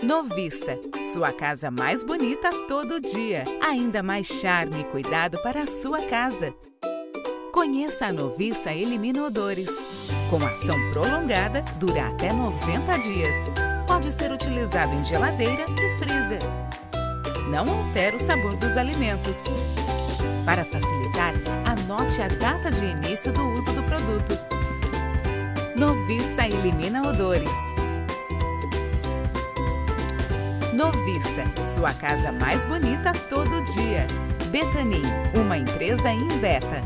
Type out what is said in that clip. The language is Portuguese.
Noviça, sua casa mais bonita todo dia. Ainda mais charme e cuidado para a sua casa. Conheça a Noviça Elimina Odores. Com ação prolongada, dura até 90 dias. Pode ser utilizado em geladeira e freezer. Não altera o sabor dos alimentos. Para facilitar, anote a data de início do uso do produto. Noviça Elimina Odores. Noviça, sua casa mais bonita todo dia. Betanin, uma empresa Inveta.